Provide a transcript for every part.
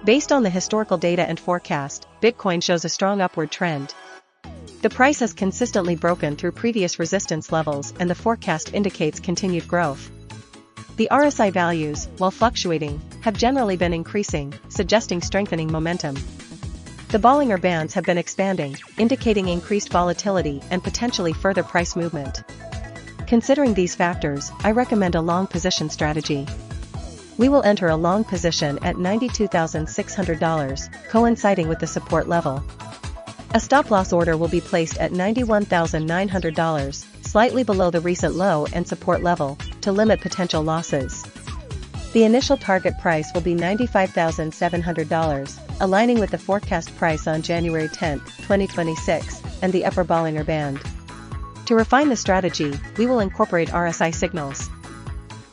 Based on the historical data and forecast, Bitcoin shows a strong upward trend. The price has consistently broken through previous resistance levels and the forecast indicates continued growth. The RSI values, while fluctuating, have generally been increasing, suggesting strengthening momentum. The Bollinger Bands have been expanding, indicating increased volatility and potentially further price movement. Considering these factors, I recommend a long position strategy. We will enter a long position at $92,600, coinciding with the support level. A stop-loss order will be placed at $91,900, slightly below the recent low and support level, to limit potential losses. The initial target price will be $95,700, aligning with the forecast price on January 10, 2026, and the upper Bollinger Band. To refine the strategy, we will incorporate RSI signals.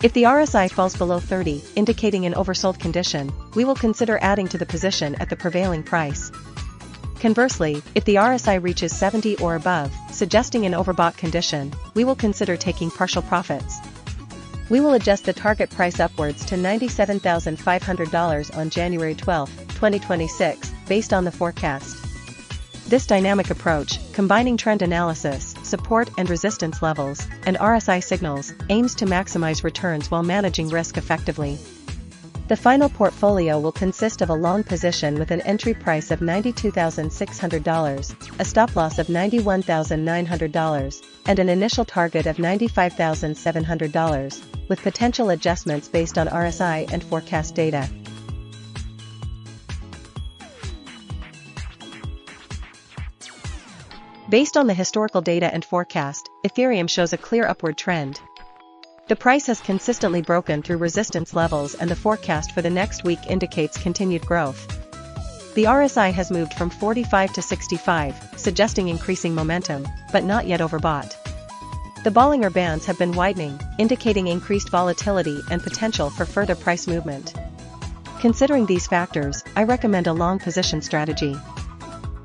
If the RSI falls below 30, indicating an oversold condition, we will consider adding to the position at the prevailing price. Conversely, if the RSI reaches 70 or above, suggesting an overbought condition, we will consider taking partial profits. We will adjust the target price upwards to $97,500 on January 12, 2026, based on the forecast. This dynamic approach, combining trend analysis, support and resistance levels, and RSI signals, aims to maximize returns while managing risk effectively. The final portfolio will consist of a long position with an entry price of $92,600, a stop-loss of $91,900, and an initial target of $95,700, with potential adjustments based on RSI and forecast data. Based on the historical data and forecast, Ethereum shows a clear upward trend. The price has consistently broken through resistance levels and the forecast for the next week indicates continued growth. The RSI has moved from 45 to 65, suggesting increasing momentum, but not yet overbought. The Bollinger Bands have been widening, indicating increased volatility and potential for further price movement. Considering these factors, I recommend a long position strategy.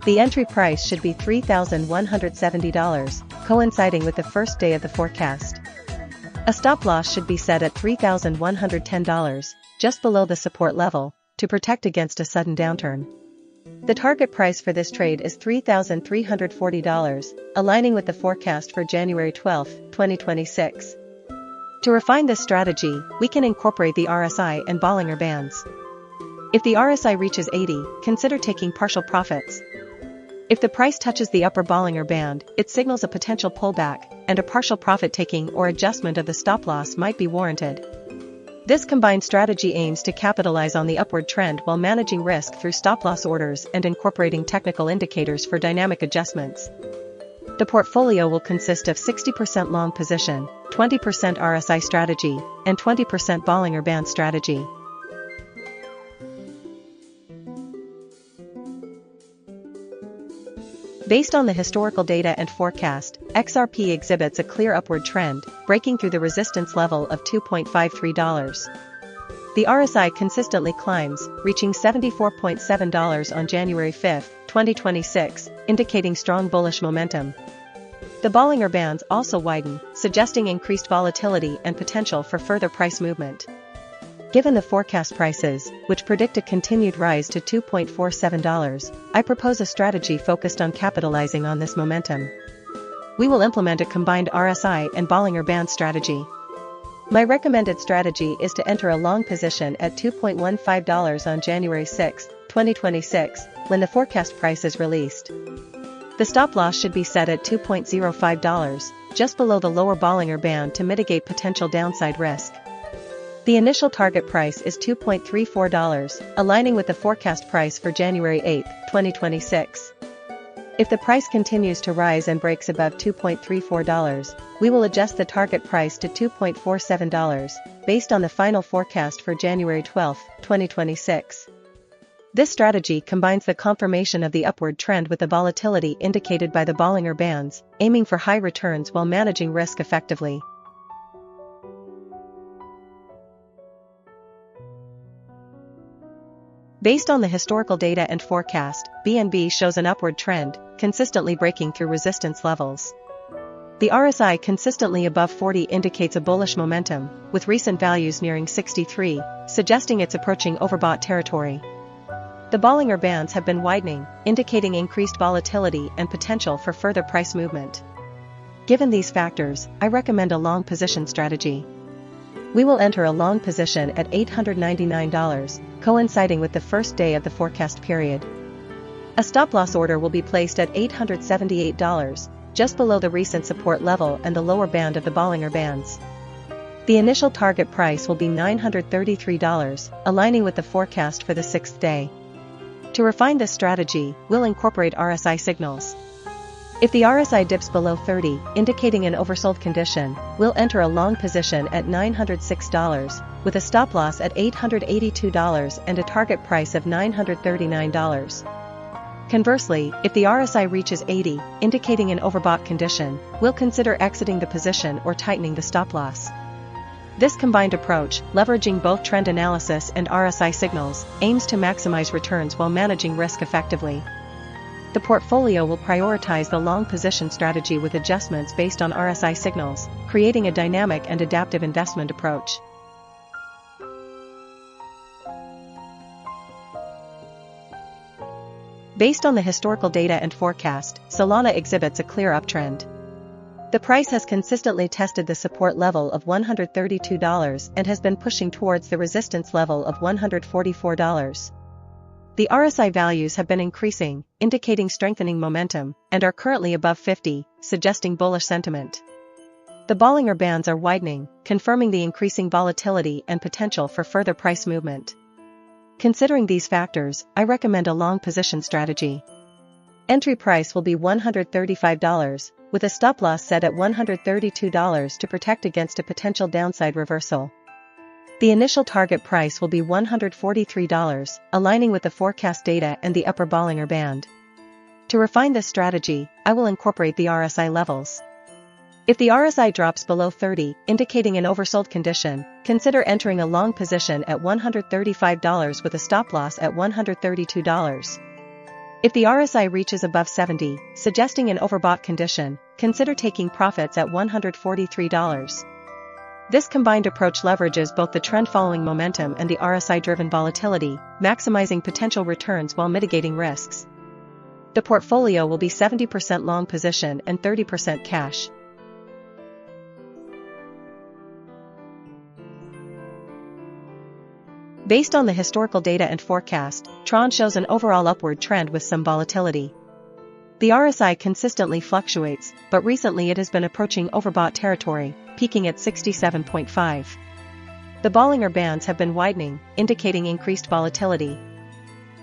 The entry price should be $3,170, coinciding with the first day of the forecast. A stop-loss should be set at $3,110, just below the support level, to protect against a sudden downturn. The target price for this trade is $3,340, aligning with the forecast for January 12, 2026. To refine this strategy, we can incorporate the RSI and Bollinger Bands. If the RSI reaches 80, consider taking partial profits. If the price touches the upper Bollinger Band, it signals a potential pullback, and a partial profit-taking or adjustment of the stop-loss might be warranted. This combined strategy aims to capitalize on the upward trend while managing risk through stop-loss orders and incorporating technical indicators for dynamic adjustments. The portfolio will consist of 60% long position, 20% RSI strategy, and 20% Bollinger Band strategy. Based on the historical data and forecast, XRP exhibits a clear upward trend, breaking through the resistance level of $2.53. The RSI consistently climbs, reaching $74.7 on January 5, 2026, indicating strong bullish momentum. The Bollinger Bands also widen, suggesting increased volatility and potential for further price movement. Given the forecast prices, which predict a continued rise to $2.47, I propose a strategy focused on capitalizing on this momentum. We will implement a combined RSI and Bollinger Band strategy. My recommended strategy is to enter a long position at $2.15 on January 6, 2026, when the forecast price is released. The stop-loss should be set at $2.05, just below the lower Bollinger Band to mitigate potential downside risk. The initial target price is $2.34, aligning with the forecast price for January 8, 2026. If the price continues to rise and breaks above $2.34, we will adjust the target price to $2.47, based on the final forecast for January 12, 2026. This strategy combines the confirmation of the upward trend with the volatility indicated by the Bollinger Bands, aiming for high returns while managing risk effectively. Based on the historical data and forecast, BNB shows an upward trend, consistently breaking through resistance levels. The RSI consistently above 40 indicates a bullish momentum, with recent values nearing 63, suggesting it's approaching overbought territory. The Bollinger Bands have been widening, indicating increased volatility and potential for further price movement. Given these factors, I recommend a long position strategy. We will enter a long position at $899, coinciding with the first day of the forecast period. A stop-loss order will be placed at $878, just below the recent support level and the lower band of the Bollinger Bands. The initial target price will be $933, aligning with the forecast for the 6th day. To refine this strategy, we'll incorporate RSI signals. If the RSI dips below 30, indicating an oversold condition, we'll enter a long position at $906, with a stop-loss at $882 and a target price of $939. Conversely, if the RSI reaches 80, indicating an overbought condition, we'll consider exiting the position or tightening the stop-loss. This combined approach, leveraging both trend analysis and RSI signals, aims to maximize returns while managing risk effectively. The portfolio will prioritize the long position strategy with adjustments based on RSI signals, creating a dynamic and adaptive investment approach. Based on the historical data and forecast, Solana exhibits a clear uptrend. The price has consistently tested the support level of $132 and has been pushing towards the resistance level of $144. The RSI values have been increasing, indicating strengthening momentum, and are currently above 50, suggesting bullish sentiment. The Bollinger Bands are widening, confirming the increasing volatility and potential for further price movement. Considering these factors, I recommend a long position strategy. Entry price will be $135, with a stop-loss set at $132 to protect against a potential downside reversal. The initial target price will be $143, aligning with the forecast data and the upper Bollinger Band. To refine this strategy, I will incorporate the RSI levels. If the RSI drops below 30, indicating an oversold condition, consider entering a long position at $135 with a stop-loss at $132. If the RSI reaches above 70, suggesting an overbought condition, consider taking profits at $143. This combined approach leverages both the trend-following momentum and the RSI-driven volatility, maximizing potential returns while mitigating risks. The portfolio will be 70% long position and 30% cash. Based on the historical data and forecast, TRON shows an overall upward trend with some volatility. The RSI consistently fluctuates, but recently it has been approaching overbought territory, peaking at 67.5. The Bollinger Bands have been widening, indicating increased volatility.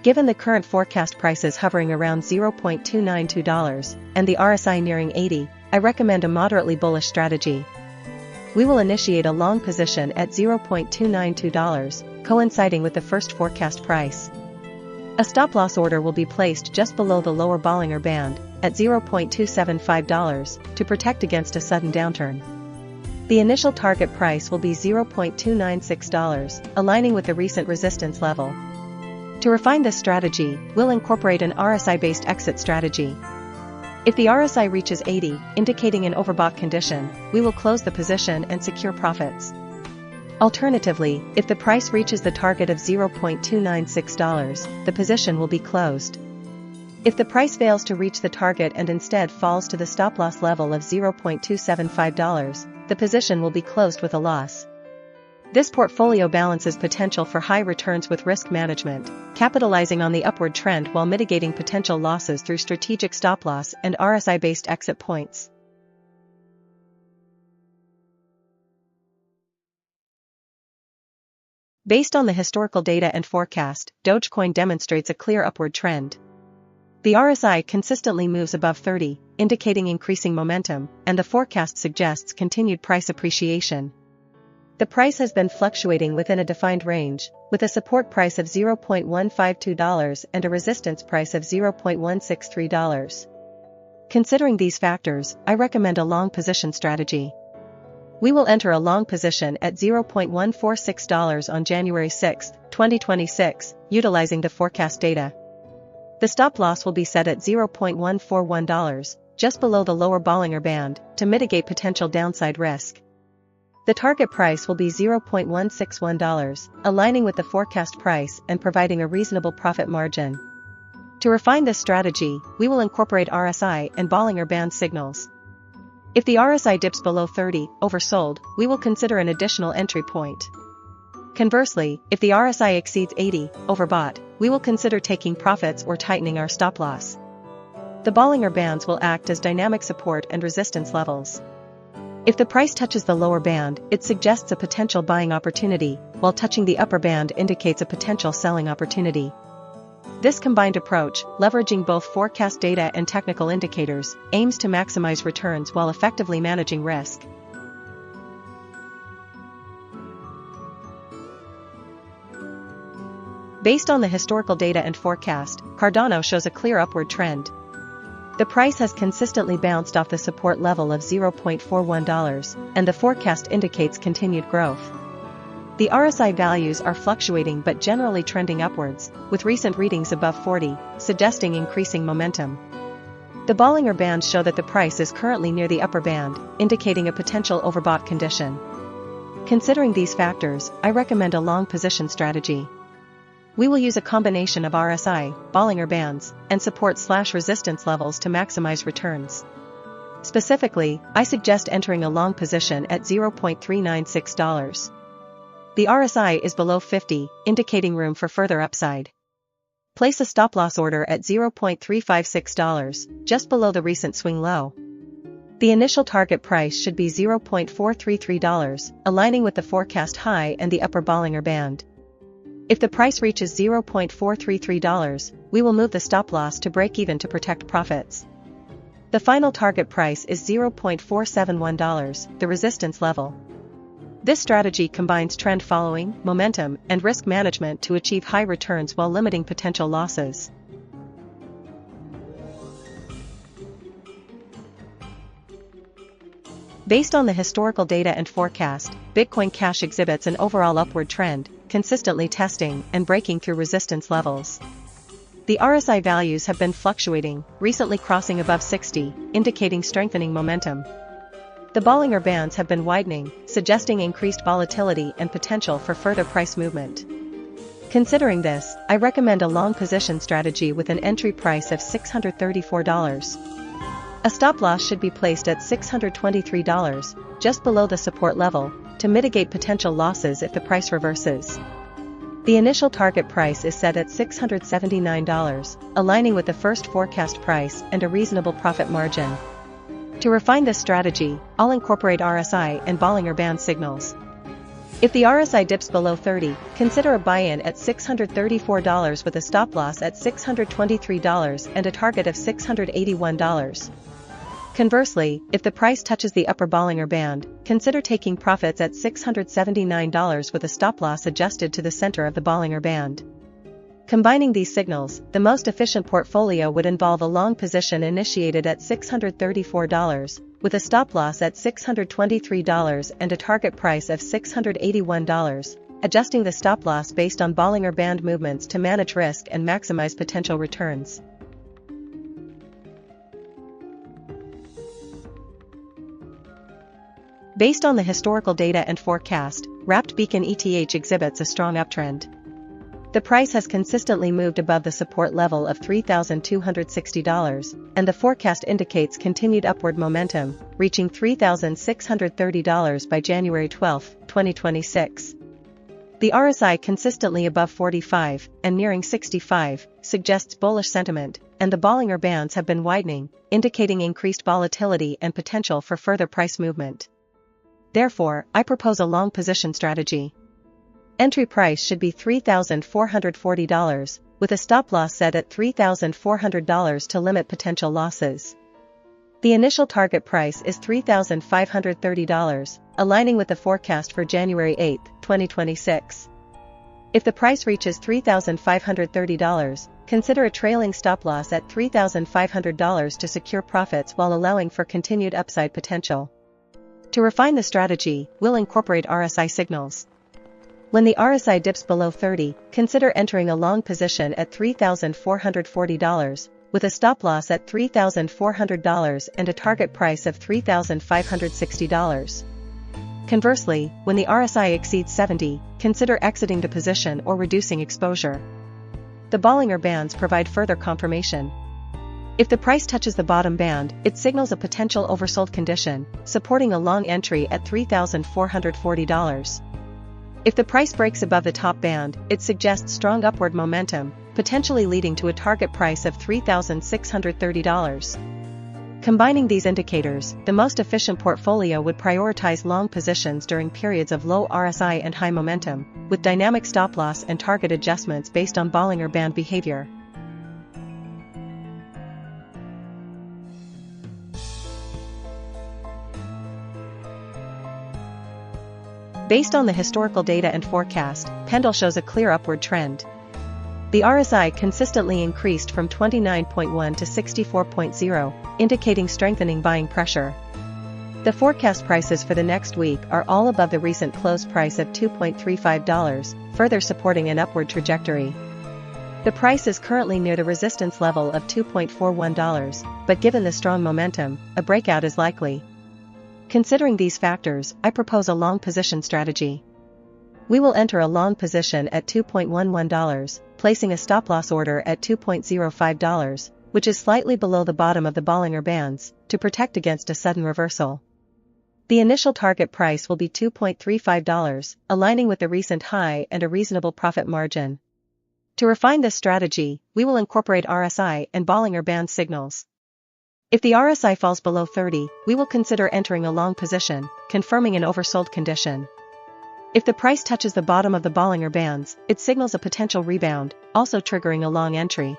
Given the current forecast prices hovering around $0.292 and the RSI nearing 80, I recommend a moderately bullish strategy. We will initiate a long position at $0.292, coinciding with the first forecast price. A stop-loss order will be placed just below the lower Bollinger Band, at $0.275, to protect against a sudden downturn. The initial target price will be $0.296, aligning with the recent resistance level. To refine this strategy, we'll incorporate an RSI-based exit strategy. If the RSI reaches 80, indicating an overbought condition, we will close the position and secure profits. Alternatively, if the price reaches the target of $0.296, the position will be closed. If the price fails to reach the target and instead falls to the stop-loss level of $0.275, the position will be closed with a loss. This portfolio balances potential for high returns with risk management, capitalizing on the upward trend while mitigating potential losses through strategic stop-loss and RSI-based exit points. Based on the historical data and forecast, Dogecoin demonstrates a clear upward trend. The RSI consistently moves above 30, indicating increasing momentum, and the forecast suggests continued price appreciation. The price has been fluctuating within a defined range, with a support price of $0.152 and a resistance price of $0.163. Considering these factors, I recommend a long position strategy. We will enter a long position at $0.146 on January 6, 2026, utilizing the forecast data. The stop-loss will be set at $0.141, just below the lower Bollinger Band, to mitigate potential downside risk. The target price will be $0.161, aligning with the forecast price and providing a reasonable profit margin. To refine this strategy, we will incorporate RSI and Bollinger Band signals. If the RSI dips below 30, oversold, we will consider an additional entry point. Conversely, if the RSI exceeds 80, overbought, we will consider taking profits or tightening our stop loss. The Bollinger Bands will act as dynamic support and resistance levels. If the price touches the lower band, it suggests a potential buying opportunity, while touching the upper band indicates a potential selling opportunity. This combined approach, leveraging both forecast data and technical indicators, aims to maximize returns while effectively managing risk. Based on the historical data and forecast, Cardano shows a clear upward trend. The price has consistently bounced off the support level of $0.41, and the forecast indicates continued growth. The RSI values are fluctuating but generally trending upwards, with recent readings above 40, suggesting increasing momentum. The Bollinger Bands show that the price is currently near the upper band, indicating a potential overbought condition. Considering these factors, I recommend a long position strategy. We will use a combination of RSI, Bollinger Bands, and support/resistance levels to maximize returns. Specifically, I suggest entering a long position at $0.396. The RSI is below 50, indicating room for further upside. Place a stop-loss order at $0.356, just below the recent swing low. The initial target price should be $0.433, aligning with the forecast high and the upper Bollinger Band. If the price reaches $0.433, we will move the stop-loss to break even to protect profits. The final target price is $0.471, the resistance level. This strategy combines trend following, momentum, and risk management to achieve high returns while limiting potential losses. Based on the historical data and forecast, Bitcoin Cash exhibits an overall upward trend, consistently testing and breaking through resistance levels. The RSI values have been fluctuating, recently crossing above 60, indicating strengthening momentum. The Bollinger Bands have been widening, suggesting increased volatility and potential for further price movement. Considering this, I recommend a long position strategy with an entry price of $634. A stop loss should be placed at $623, just below the support level, to mitigate potential losses if the price reverses. The initial target price is set at $679, aligning with the first forecast price and a reasonable profit margin. To refine this strategy, I'll incorporate RSI and Bollinger Band signals. If the RSI dips below 30, consider a buy-in at $634 with a stop-loss at $623 and a target of $681. Conversely, if the price touches the upper Bollinger Band, consider taking profits at $679 with a stop-loss adjusted to the center of the Bollinger Band. Combining these signals, the most efficient portfolio would involve a long position initiated at $634, with a stop-loss at $623 and a target price of $681, adjusting the stop-loss based on Bollinger Band movements to manage risk and maximize potential returns. Based on the historical data and forecast, Wrapped Beacon ETH exhibits a strong uptrend. The price has consistently moved above the support level of $3,260, and the forecast indicates continued upward momentum, reaching $3,630 by January 12, 2026. The RSI consistently above 45 and nearing 65 suggests bullish sentiment, and the Bollinger Bands have been widening, indicating increased volatility and potential for further price movement. Therefore, I propose a long position strategy. Entry price should be $3,440, with a stop-loss set at $3,400 to limit potential losses. The initial target price is $3,530, aligning with the forecast for January 8, 2026. If the price reaches $3,530, consider a trailing stop-loss at $3,500 to secure profits while allowing for continued upside potential. To refine the strategy, we'll incorporate RSI signals. When the RSI dips below 30, consider entering a long position at $3,440, with a stop-loss at $3,400 and a target price of $3,560. Conversely, when the RSI exceeds 70, consider exiting the position or reducing exposure. The Bollinger Bands provide further confirmation. If the price touches the bottom band, it signals a potential oversold condition, supporting a long entry at $3,440. If the price breaks above the top band, it suggests strong upward momentum, potentially leading to a target price of $3,630. Combining these indicators, the most efficient portfolio would prioritize long positions during periods of low RSI and high momentum, with dynamic stop-loss and target adjustments based on Bollinger Band behavior. Based on the historical data and forecast, Pendle shows a clear upward trend. The RSI consistently increased from 29.1 to 64.0, indicating strengthening buying pressure. The forecast prices for the next week are all above the recent close price of $2.35, further supporting an upward trajectory. The price is currently near the resistance level of $2.41, but given the strong momentum, a breakout is likely. Considering these factors, I propose a long position strategy. We will enter a long position at $2.11, placing a stop-loss order at $2.05, which is slightly below the bottom of the Bollinger Bands, to protect against a sudden reversal. The initial target price will be $2.35, aligning with the recent high and a reasonable profit margin. To refine this strategy, we will incorporate RSI and Bollinger Band signals. If the RSI falls below 30, we will consider entering a long position, confirming an oversold condition. If the price touches the bottom of the Bollinger Bands, it signals a potential rebound, also triggering a long entry.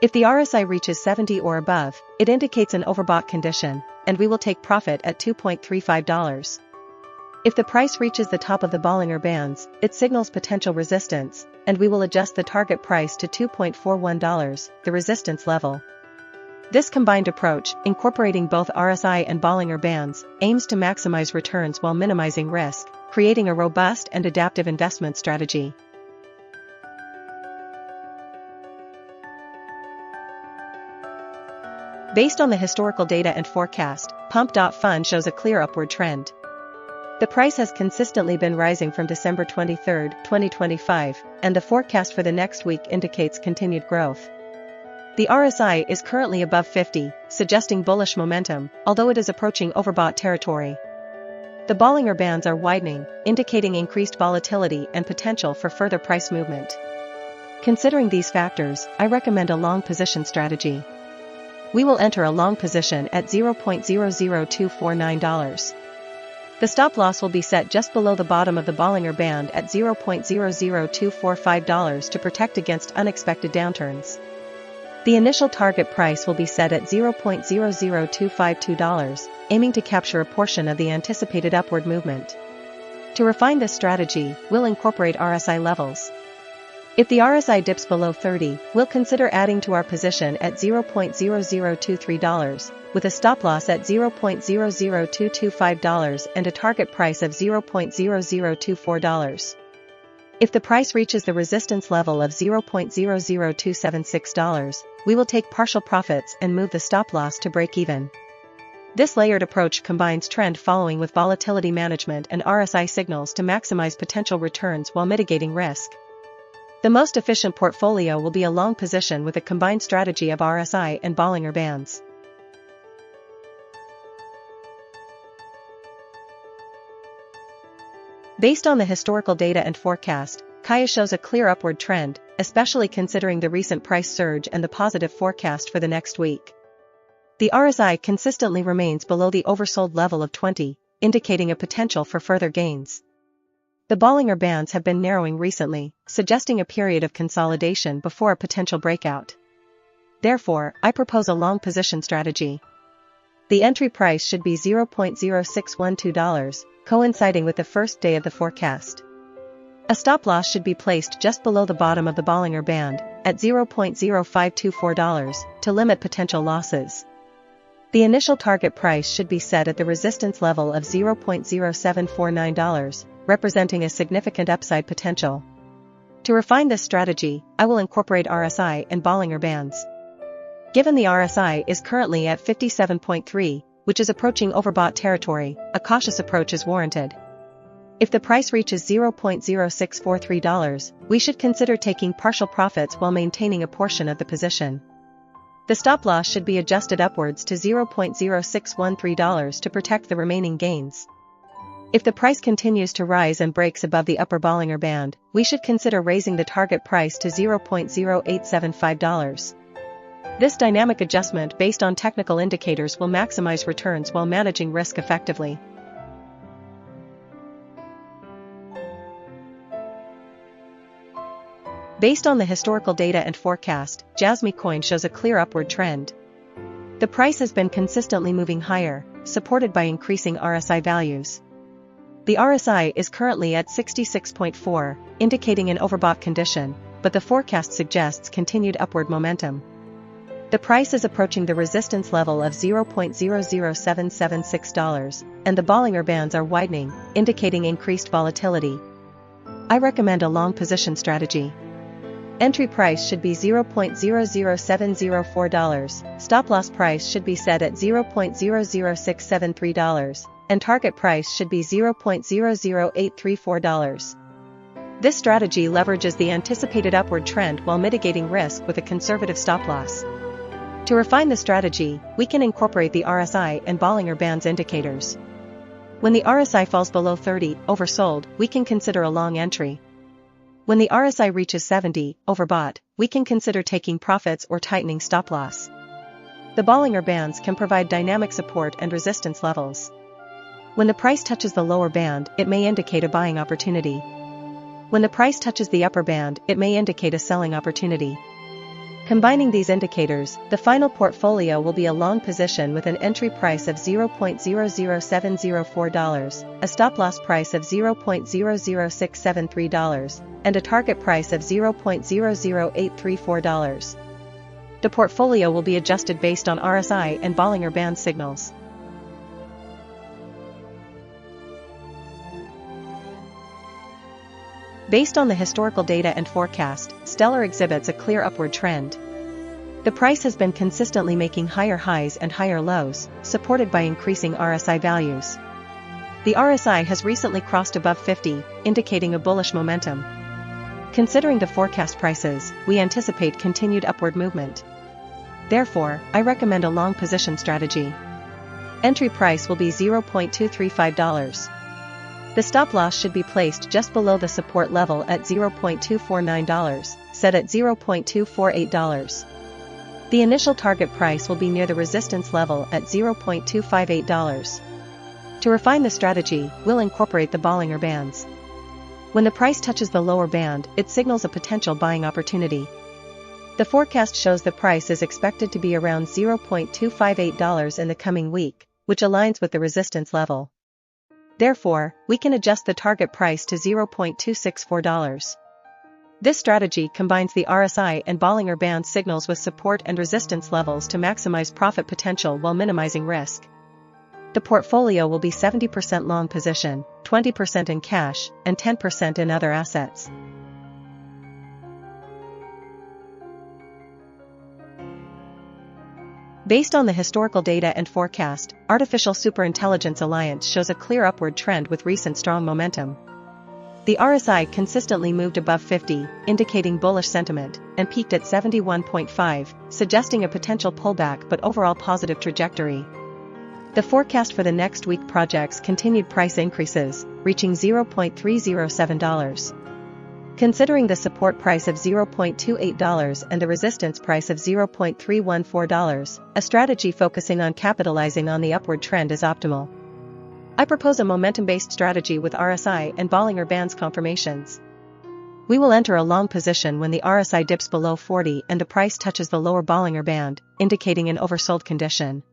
If the RSI reaches 70 or above, it indicates an overbought condition, and we will take profit at $2.35. If the price reaches the top of the Bollinger Bands, it signals potential resistance, and we will adjust the target price to $2.41, the resistance level. This combined approach, incorporating both RSI and Bollinger Bands, aims to maximize returns while minimizing risk, creating a robust and adaptive investment strategy. Based on the historical data and forecast, Pump.fun shows a clear upward trend. The price has consistently been rising from December 23, 2025, and the forecast for the next week indicates continued growth. The RSI is currently above 50, suggesting bullish momentum, although it is approaching overbought territory. The Bollinger Bands are widening, indicating increased volatility and potential for further price movement. Considering these factors, I recommend a long position strategy. We will enter a long position at $0.00249. The stop loss will be set just below the bottom of the Bollinger Band at $0.00245 to protect against unexpected downturns. The initial target price will be set at $0.00252, aiming to capture a portion of the anticipated upward movement. To refine this strategy, we'll incorporate RSI levels. If the RSI dips below 30, we'll consider adding to our position at $0.0023, with a stop loss at $0.00225 and a target price of $0.0024. If the price reaches the resistance level of $0.00276, we will take partial profits and move the stop loss to break even. This layered approach combines trend following with volatility management and RSI signals to maximize potential returns while mitigating risk. The most efficient portfolio will be a long position with a combined strategy of RSI and Bollinger Bands. Based on the historical data and forecast, Kaia shows a clear upward trend, especially considering the recent price surge and the positive forecast for the next week. The RSI consistently remains below the oversold level of 20, indicating a potential for further gains. The Bollinger Bands have been narrowing recently, suggesting a period of consolidation before a potential breakout. Therefore, I propose a long position strategy. The entry price should be $0.0612, coinciding with the first day of the forecast. A stop loss should be placed just below the bottom of the Bollinger Band, at $0.0524, to limit potential losses. The initial target price should be set at the resistance level of $0.0749, representing a significant upside potential. To refine this strategy, I will incorporate RSI and Bollinger Bands. Given the RSI is currently at 57.3, which is approaching overbought territory, a cautious approach is warranted. If the price reaches $0.0643, we should consider taking partial profits while maintaining a portion of the position. The stop loss should be adjusted upwards to $0.0613 to protect the remaining gains. If the price continues to rise and breaks above the upper Bollinger Band, we should consider raising the target price to $0.0875. This dynamic adjustment based on technical indicators will maximize returns while managing risk effectively. Based on the historical data and forecast, JasmyCoin shows a clear upward trend. The price has been consistently moving higher, supported by increasing RSI values. The RSI is currently at 66.4, indicating an overbought condition, but the forecast suggests continued upward momentum. The price is approaching the resistance level of $0.00776, and the Bollinger Bands are widening, indicating increased volatility. I recommend a long position strategy. Entry price should be $0.00704, stop loss price should be set at $0.00673, and target price should be $0.00834. This strategy leverages the anticipated upward trend while mitigating risk with a conservative stop loss. To refine the strategy, we can incorporate the RSI and Bollinger Bands indicators. When the RSI falls below 30, oversold, we can consider a long entry. When the RSI reaches 70, overbought, we can consider taking profits or tightening stop loss. The Bollinger Bands can provide dynamic support and resistance levels. When the price touches the lower band, it may indicate a buying opportunity. When the price touches the upper band, it may indicate a selling opportunity. Combining these indicators, the final portfolio will be a long position with an entry price of $0.00704, a stop loss price of $0.00673, and a target price of $0.00834. The portfolio will be adjusted based on RSI and Bollinger Band signals. Based on the historical data and forecast, Stellar exhibits a clear upward trend. The price has been consistently making higher highs and higher lows, supported by increasing RSI values. The RSI has recently crossed above 50, indicating a bullish momentum. Considering the forecast prices, we anticipate continued upward movement. Therefore, I recommend a long position strategy. Entry price will be $0.235. The stop loss should be placed just below the support level at $0.249, set at $0.248. The initial target price will be near the resistance level at $0.258. To refine the strategy, we'll incorporate the Bollinger Bands. When the price touches the lower band, it signals a potential buying opportunity. The forecast shows the price is expected to be around $0.258 in the coming week, which aligns with the resistance level. Therefore, we can adjust the target price to $0.264. This strategy combines the RSI and Bollinger Band signals with support and resistance levels to maximize profit potential while minimizing risk. The portfolio will be 70% long position, 20% in cash, and 10% in other assets. Based on the historical data and forecast, Artificial Superintelligence Alliance shows a clear upward trend with recent strong momentum. The RSI consistently moved above 50, indicating bullish sentiment, and peaked at 71.5, suggesting a potential pullback but overall positive trajectory. The forecast for the next week projects continued price increases, reaching $0.307. Considering the support price of $0.28 and the resistance price of $0.314, a strategy focusing on capitalizing on the upward trend is optimal. I propose a momentum-based strategy with RSI and Bollinger Bands confirmations. We will enter a long position when the RSI dips below 40 and the price touches the lower Bollinger Band, indicating an oversold condition.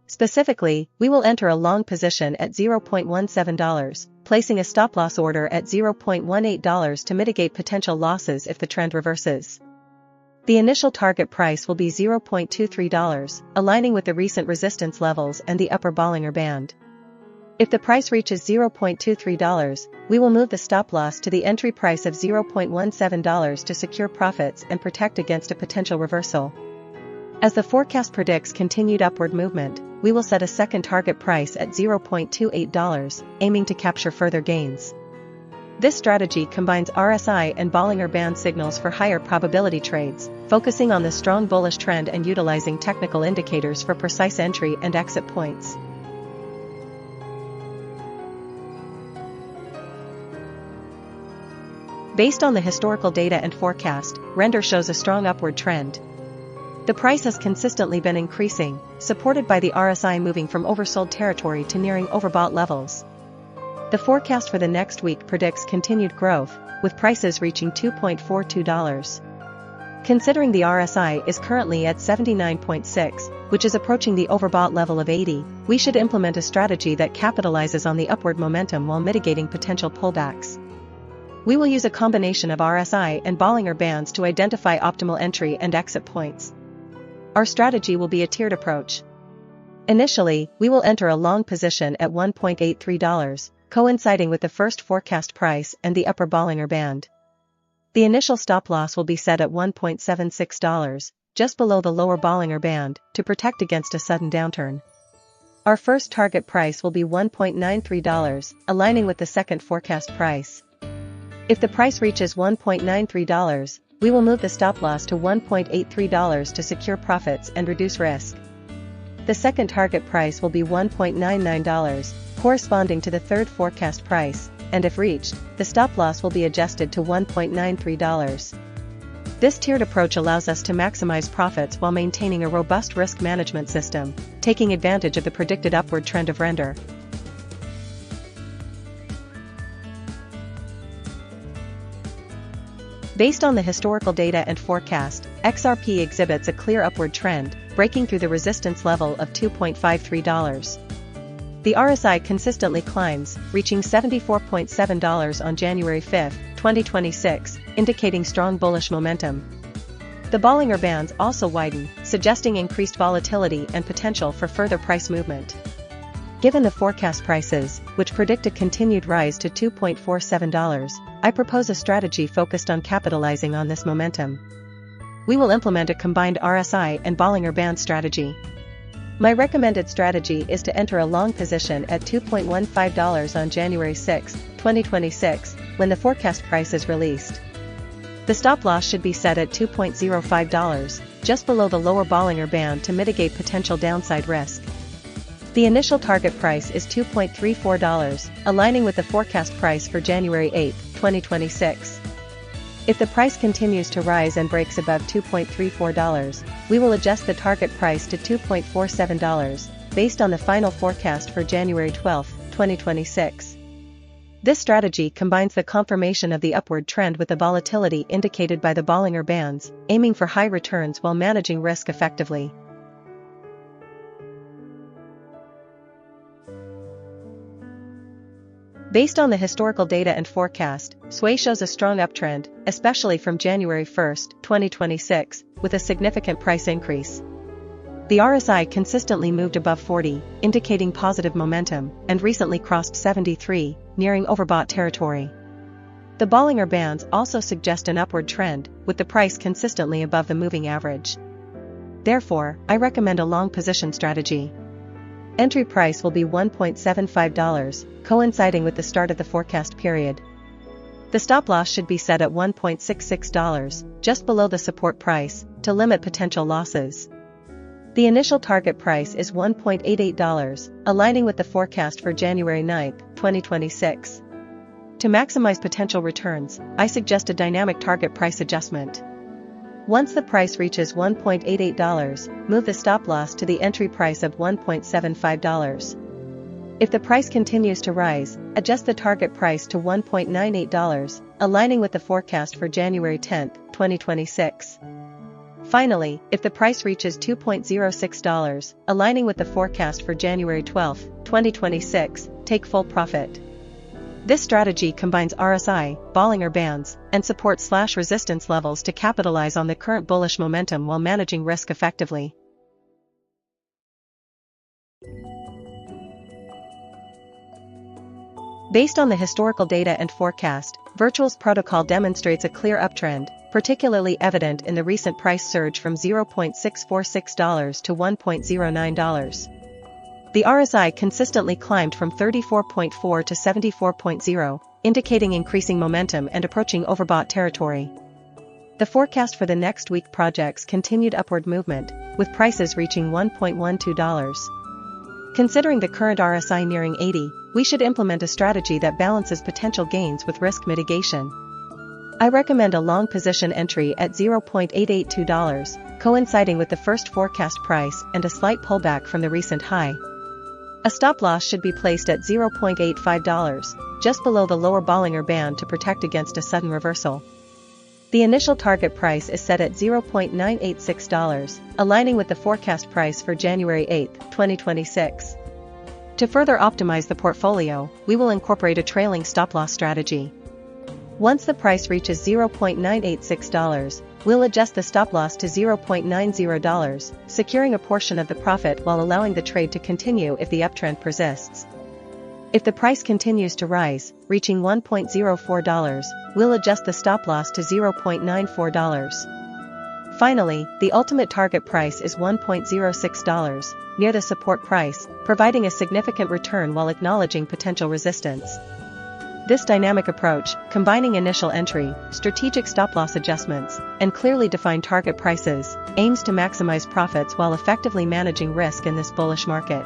Specifically, we will enter a long position at $0.17, placing a stop-loss order at $0.18 to mitigate potential losses if the trend reverses. The initial target price will be $0.23, aligning with the recent resistance levels and the upper Bollinger Band. If the price reaches $0.23, we will move the stop-loss to the entry price of $0.17 to secure profits and protect against a potential reversal. As the forecast predicts continued upward movement, we will set a second target price at $0.28, aiming to capture further gains. This strategy combines RSI and Bollinger Band signals for higher probability trades, focusing on the strong bullish trend and utilizing technical indicators for precise entry and exit points. Based on the historical data and forecast, Render shows a strong upward trend. The price has consistently been increasing, supported by the RSI moving from oversold territory to nearing overbought levels. The forecast for the next week predicts continued growth, with prices reaching $2.42. Considering the RSI is currently at 79.6, which is approaching the overbought level of 80, we should implement a strategy that capitalizes on the upward momentum while mitigating potential pullbacks. We will use a combination of RSI and Bollinger Bands to identify optimal entry and exit points. Our strategy will be a tiered approach. Initially, we will enter a long position at $1.83, coinciding with the first forecast price and the upper Bollinger Band. The initial stop loss will be set at $1.76, just below the lower Bollinger Band, to protect against a sudden downturn. Our first target price will be $1.93, aligning with the second forecast price. If the price reaches $1.93, we will move the stop loss to $1.83 to secure profits and reduce risk. The second target price will be $1.99, corresponding to the third forecast price, and if reached, the stop loss will be adjusted to $1.93. This tiered approach allows us to maximize profits while maintaining a robust risk management system, taking advantage of the predicted upward trend of Render. Based on the historical data and forecast, XRP exhibits a clear upward trend, breaking through the resistance level of $2.53. The RSI consistently climbs, reaching $74.7 on January 5, 2026, indicating strong bullish momentum. The Bollinger Bands also widen, suggesting increased volatility and potential for further price movement. Given the forecast prices, which predict a continued rise to $2.47, I propose a strategy focused on capitalizing on this momentum. We will implement a combined RSI and Bollinger Band strategy. My recommended strategy is to enter a long position at $2.15 on January 6, 2026, when the forecast price is released. The stop loss should be set at $2.05, just below the lower Bollinger Band to mitigate potential downside risk. The initial target price is $2.34, aligning with the forecast price for January 8, 2026. If the price continues to rise and breaks above $2.34, we will adjust the target price to $2.47, based on the final forecast for January 12, 2026. This strategy combines the confirmation of the upward trend with the volatility indicated by the Bollinger Bands, aiming for high returns while managing risk effectively. Based on the historical data and forecast, Sui shows a strong uptrend, especially from January 1, 2026, with a significant price increase. The RSI consistently moved above 40, indicating positive momentum, and recently crossed 73, nearing overbought territory. The Bollinger Bands also suggest an upward trend, with the price consistently above the moving average. Therefore, I recommend a long position strategy. Entry price will be $1.75, coinciding with the start of the forecast period. The stop loss should be set at $1.66, just below the support price, to limit potential losses. The initial target price is $1.88, aligning with the forecast for January 9, 2026. To maximize potential returns, I suggest a dynamic target price adjustment. Once the price reaches $1.88, move the stop loss to the entry price of $1.75. If the price continues to rise, adjust the target price to $1.98, aligning with the forecast for January 10, 2026. Finally, if the price reaches $2.06, aligning with the forecast for January 12, 2026, take full profit. This strategy combines RSI, Bollinger Bands, and support/resistance levels to capitalize on the current bullish momentum while managing risk effectively. Based on the historical data and forecast, Virtual's protocol demonstrates a clear uptrend, particularly evident in the recent price surge from $0.646 to $1.09. The RSI consistently climbed from 34.4 to 74.0, indicating increasing momentum and approaching overbought territory. The forecast for the next week projects continued upward movement, with prices reaching $1.12. Considering the current RSI nearing 80, we should implement a strategy that balances potential gains with risk mitigation. I recommend a long position entry at $0.882, coinciding with the first forecast price and a slight pullback from the recent high. A stop loss should be placed at $0.85, just below the lower Bollinger Band to protect against a sudden reversal. The initial target price is set at $0.986, aligning with the forecast price for January 8, 2026. To further optimize the portfolio, we will incorporate a trailing stop-loss strategy. Once the price reaches $0.986, we'll adjust the stop-loss to $0.90, securing a portion of the profit while allowing the trade to continue if the uptrend persists. If the price continues to rise, reaching $1.04, we'll adjust the stop-loss to $0.94. Finally, the ultimate target price is $1.06, near the support price, providing a significant return while acknowledging potential resistance. This dynamic approach, combining initial entry, strategic stop-loss adjustments, and clearly defined target prices, aims to maximize profits while effectively managing risk in this bullish market.